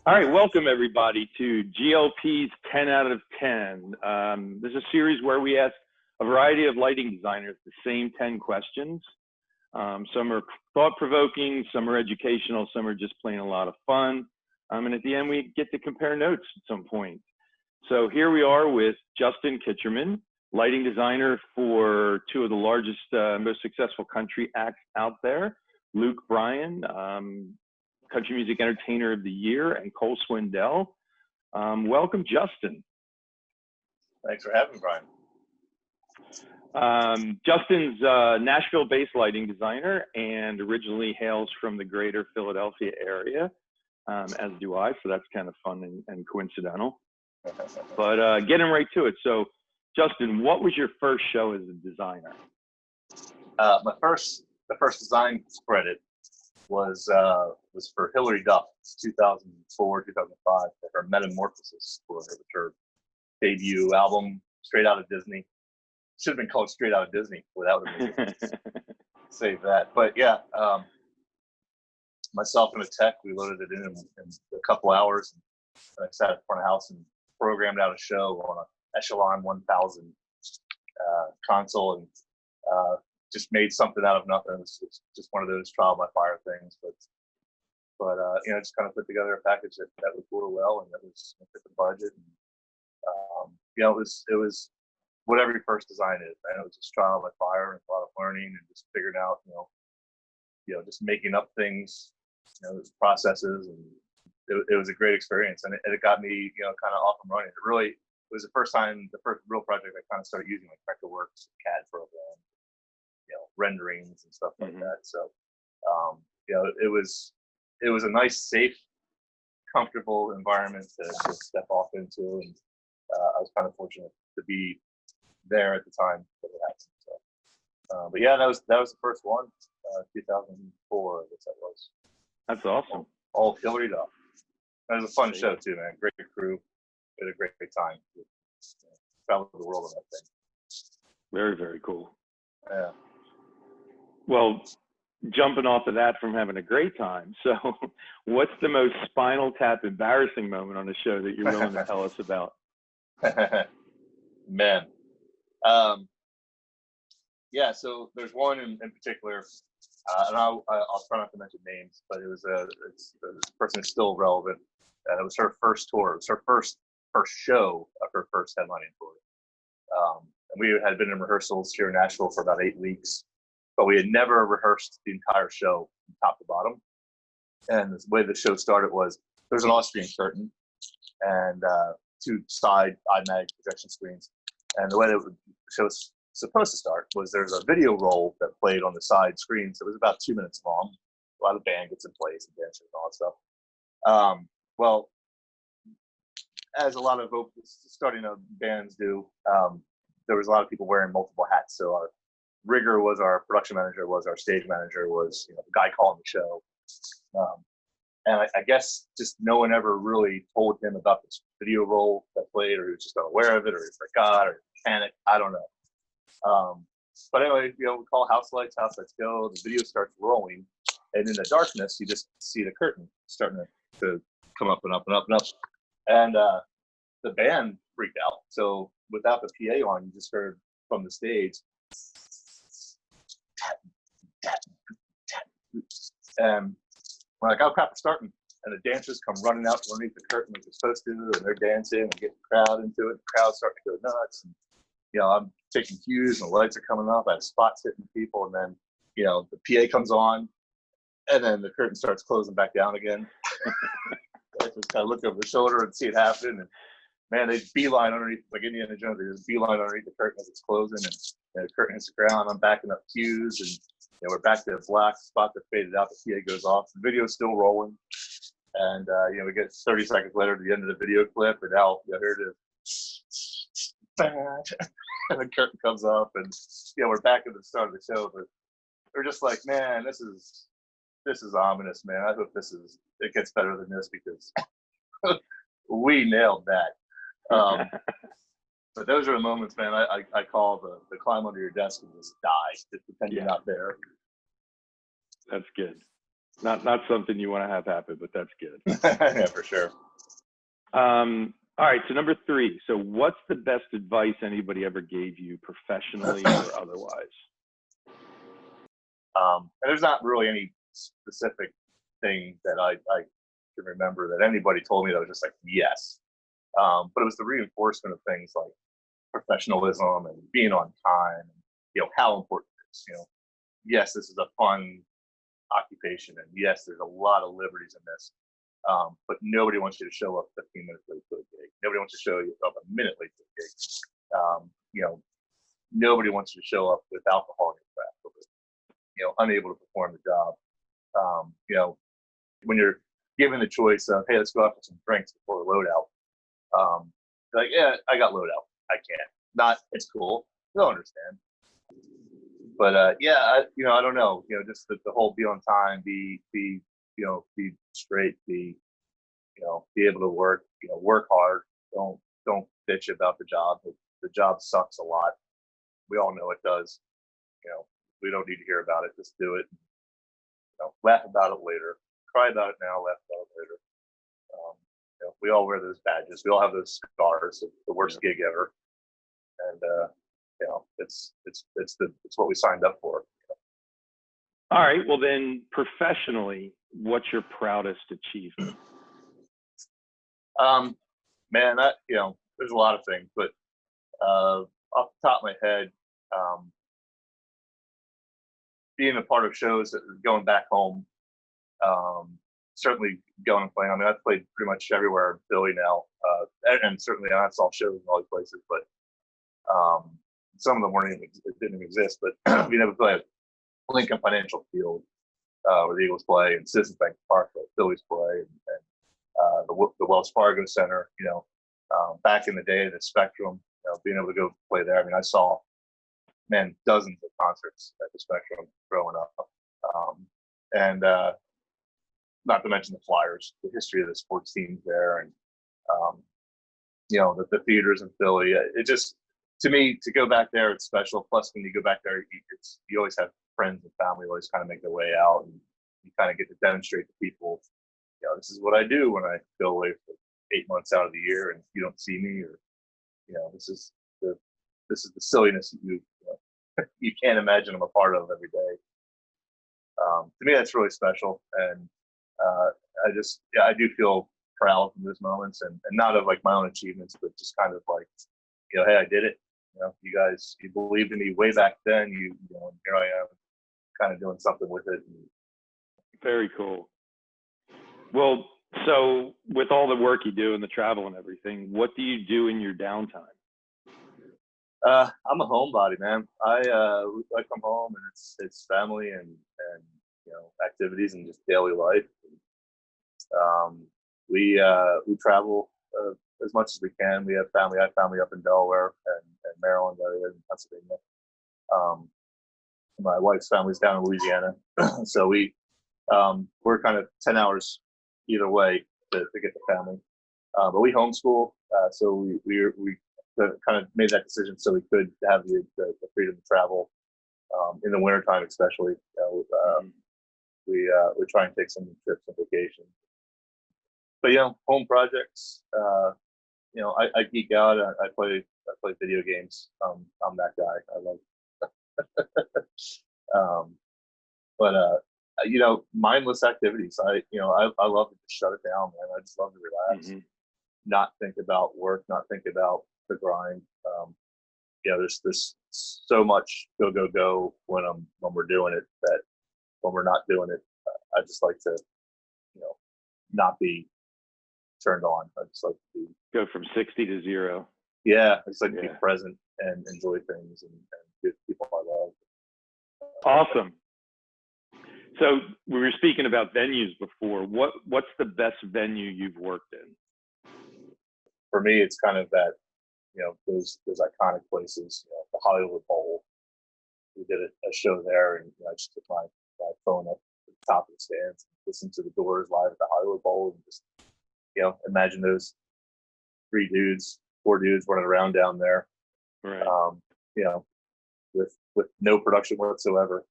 All right, welcome everybody to GLP's 10 out of 10. This is a series where we ask a variety of lighting designers the same 10 questions. Some are thought-provoking, some are educational, some are just plain a lot of fun. And at the end, we get to compare notes at some point. So here we are with Justin Kitchenman, lighting designer for two of the largest, most successful country acts out there, Luke Bryan, Country Music Entertainer of the Year, and Cole Swindell. Welcome, Justin. Thanks for having me, Brian. Justin's Nashville-based lighting designer and originally hails from the greater Philadelphia area, as do I, so that's kind of fun and coincidental. But getting right to it. So, Justin, what was your first show as a designer? The first design credit was for Hilary Duff, 2004, 2005, for her Metamorphosis tour, which her debut album, straight out of Disney. Should have been called Straight Out of Disney without a save that. But yeah, myself and a tech, we loaded it in a couple hours. And I sat in front of the house and programmed out a show on an Echelon 1000 console and just made something out of nothing. It's just one of those trial by fire things, but you know, just kind of put together a package that would go well and that was fit the budget. And, you know, it was what every first design is. And it was just trial by fire and a lot of learning and just figuring out, you know, just making up things, you know, processes, and it was a great experience. And it got me, you know, kind of off and running. It was the first real project I kind of started using like Vectorworks, CAD program, you know, renderings and stuff like that. So, you know, it was a nice, safe, comfortable environment to step off into, and I was kind of fortunate to be there at the time that it happened. So, but yeah, that was the first one, 2004, I guess that was. That's awesome. All Hilary Duff. That was a fun show too, man. Great crew. We had a great time. Traveled the world on that thing. Very, very cool. Yeah. Well, jumping off of that from having a great time. So what's the most Spinal Tap embarrassing moment on the show that you're willing to tell us about? Man. Yeah, so there's one in particular, and I'll try not to mention names, but this person is still relevant. It was her first tour. It was her first show of her first headlining tour. And we had been in rehearsals here in Nashville for about 8 weeks, but we had never rehearsed the entire show from top to bottom. And the way the show started was there's an Austrian curtain and two side IMAG projection screens. And the way that the show was supposed to start was there's a video roll that played on the side screens. It was about 2 minutes long. A lot of band gets in place and dancers and all that stuff. Well, as a lot of starting bands do, there was a lot of people wearing multiple hats. So our rigger was our production manager, was our stage manager, was, you know, the guy calling the show. And I guess just no one ever really told him about this video roll that played, or he was just unaware of it, or he forgot, or panicked. I don't know. But anyway, you know, we call house lights go. The video starts rolling, and in the darkness, you just see the curtain starting to come up and up and up and up. And the band freaked out. So without the PA on, you just heard from the stage, tap, tap, tap. And we're like, oh crap, we're starting. And the dancers come running out from underneath the curtain like they're supposed to, and they're dancing and getting the crowd into it. The crowd's starting to go nuts. And, you know, I'm taking cues and the lights are coming up. I have spots hitting people, and then, you know, the PA comes on, and then the curtain starts closing back down again. I just kind of look over the shoulder and see it happen. And man, they beeline underneath, like Indiana Jones. They just beeline underneath the curtain as it's closing, and the curtain hits the ground. I'm backing up cues, and you know, we're back to the black spot that faded out. The PA goes off. The video's still rolling, and you know, we get 30 seconds later to the end of the video clip, and now you know, here it is, and the curtain comes up, and you know, we're back at the start of the show. But we're just like, man, this is ominous, man. I hope it gets better than this, because we nailed that. But those are the moments, man, I call the climb under your desk and just die, just pretend you're not there. That's good. Not something you want to have happen, but that's good. Yeah, for sure. All right, so number 3. So what's the best advice anybody ever gave you, professionally or otherwise? And there's not really any specific thing that I can remember that anybody told me that was just like, yes. But it was the reinforcement of things like professionalism and being on time, and, how important it is. Yes, this is a fun occupation, and yes, there's a lot of liberties in this. But nobody wants you to show up 15 minutes late to a gig. Nobody wants to show you up a minute late to a gig. Nobody wants you to show up with alcohol in your breath, or, unable to perform the job. When you're given the choice of, hey, let's go out for some drinks before the loadout. Like, yeah, I got loadout. I can't. Not, it's cool. They'll understand. But yeah, I don't know. Just the whole be on time, be straight, be able to work. Work hard. Don't bitch about the job. The job sucks a lot. We all know it does. We don't need to hear about it. Just do it. Laugh about it later. Cry about it now. Laugh about it later. We all wear those badges. We all have those scars of the worst gig ever, and it's what we signed up for. All right. Well, then, professionally, what's your proudest achievement? Man, there's a lot of things, but off the top of my head, being a part of shows that are going back home, certainly going and playing. I mean, I've played pretty much everywhere in Philly now, and certainly I saw shows in all these places, but some of them didn't even exist. But we never played Lincoln Financial Field, where the Eagles play, and Citizens Bank Park, where the Phillies play, and the Wells Fargo Center. Back in the day, the Spectrum. Being able to go play there. I mean, I saw, dozens of concerts at the Spectrum growing up, and not to mention the Flyers, the history of the sports teams there, and the theaters in Philly. It just, to me, to go back there, it's special. Plus, when you go back there, you always have friends and family always kind of make their way out, and you kind of get to demonstrate to people, this is what I do when I go away for 8 months out of the year, and you don't see me, or this is the silliness that you can't imagine I'm a part of every day. To me, that's really special, and I do feel proud in those moments, and not of like my own achievements, but just kind of like, hey, I did it. You guys, you believed in me way back then. And here I am, kind of doing something with it. Very cool. Well, so with all the work you do and the travel and everything, what do you do in your downtime? I'm a homebody, man. I come home, and it's family and activities and just daily life. We travel as much as we can. We have family. I have family up in Delaware and Maryland, area in Pennsylvania. My wife's family's down in Louisiana, so we're kind of 10 hours either way to get the family. But we homeschool, so we kind of made that decision so we could have the freedom to travel in the wintertime, especially. We try and take some trips and vacations. But home projects. I geek out. I play video games. I'm that guy. I love. But mindless activities. I love to just shut it down, man. I just love to relax, not think about work, not think about the grind. There's so much go when we're doing it, that when we're not doing it, I just like to not be turned on. I just like to go from 60 to 0. Yeah, I just like to be present and enjoy things and be with people I love. Awesome. So we were speaking about venues before. What's the best venue you've worked in? For me, it's kind of that, those iconic places. The Hollywood Bowl. We did a show there, and I just took my phone up to the top of the stands, and listened to the Doors live at the Hollywood Bowl, and just imagine those 4 dudes running around down there, right? With no production whatsoever.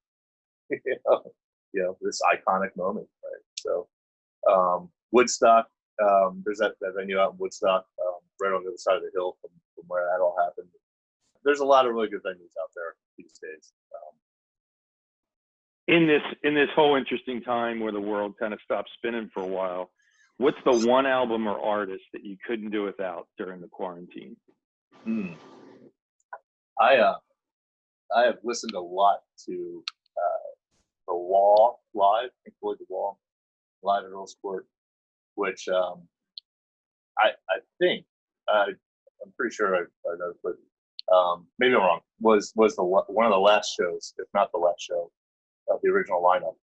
this iconic moment, right? So Woodstock, there's that venue out in Woodstock, right on the other side of the hill from where that all happened. There's a lot of really good venues out there these days. In this whole interesting time where the world kind of stopped spinning for a while, what's the one album or artist that you couldn't do without during the quarantine? I have listened a lot to The Wall live, Pink Floyd The Wall live at Earl's Court, which I think I'm pretty sure I know, but maybe I'm wrong. Was one of the last shows, if not the last show, of the original lineup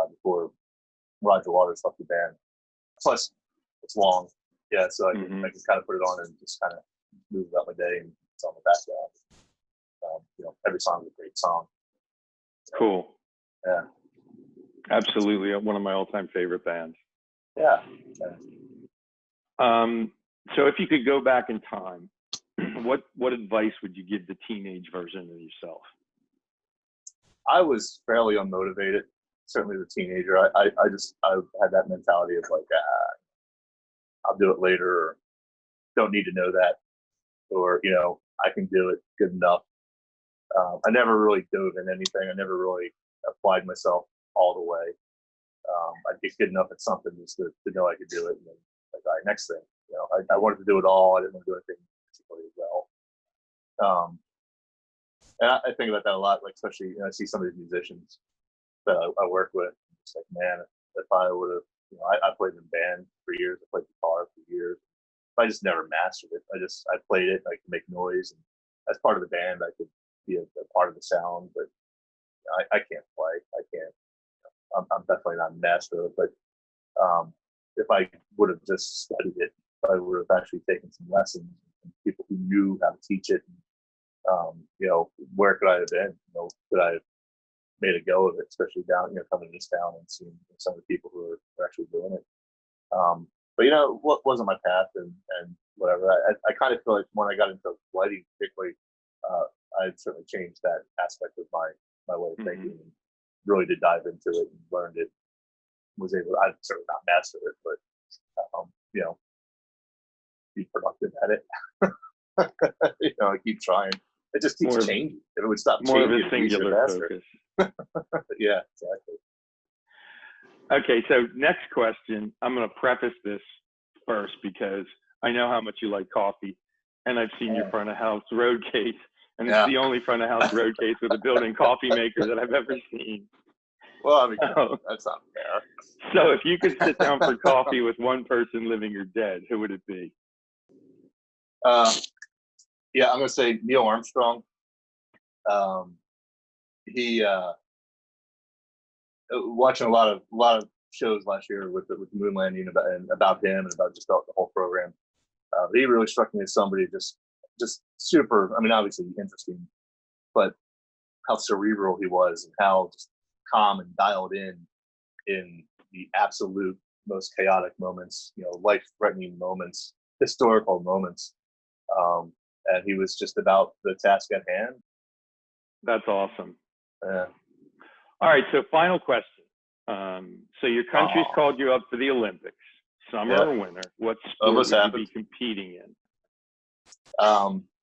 before Roger Waters left the band. Plus, it's long, yeah, so I can kind of put it on and just kind of move about my day, and it's on the background. Every song is a great song. Cool. Yeah. Absolutely, one of my all-time favorite bands. Yeah. So if you could go back in time, what advice would you give the teenage version of yourself? I was fairly unmotivated, certainly as a teenager. I had that mentality of like, I'll do it later, or don't need to know that, or I can do it good enough. I never really dove in anything. I never really applied myself all the way. I'd get good enough at something just to know I could do it, and then like, all right, next thing. I wanted to do it all. I didn't want to do anything particularly well. And I think about that a lot, like especially I see some of these musicians that I work with. It's like, man, if I would have, I played in band for years. I played guitar for years. I just never mastered it. I played it. I could make noise, and as part of the band, I could be a part of the sound. But I can't play. I can't. I'm definitely not a master of it. But if I would have just studied it, I would have actually taken some lessons from people who knew how to teach it. Where could I have been? Could I have made a go of it, especially down, coming to this town and seeing some of the people who are actually doing it. But what wasn't my path and whatever. I kind of feel like when I got into lighting, particularly, I certainly changed that aspect of my way of thinking, and really did dive into it and learned it. I certainly not mastered it, but be productive at it. I keep trying. It just keeps changing. If it would stop changing, more of a singular focus. Yeah, exactly. Okay, so next question. I'm going to preface this first because I know how much you like coffee, and I've seen your front of house road case, and it's the only front of house road case with a built-in coffee maker that I've ever seen. Well, I mean, that's not fair. So if you could sit down for coffee with one person, living or dead, who would it be? Yeah, I'm going to say Neil Armstrong. He watching a lot of shows last year with the moon landing about him and about just the whole program. He really struck me as somebody just super. I mean, obviously interesting, but how cerebral he was and how just calm and dialed in the absolute most chaotic moments, life-threatening moments, historical moments. And he was just about the task at hand. That's awesome. Yeah. All right, so final question. So your country's called you up for the Olympics, summer or winter. What sport would you be competing in?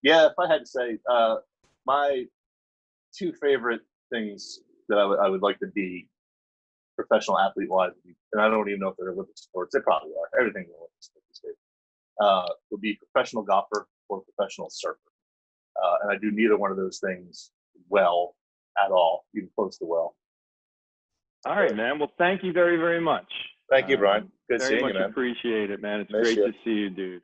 If I had to say, my two favorite things that I would like to be professional athlete-wise, and I don't even know if they're Olympic sports. They probably are. Everything's Olympic sports these days. Would be professional golfer or professional surfer. And I do neither one of those things well at all, even close to well. All right, man. Well, thank you very, very much. Thank you, Brian. Good seeing you, man. Very much appreciate it, man. It's great to see you, dude.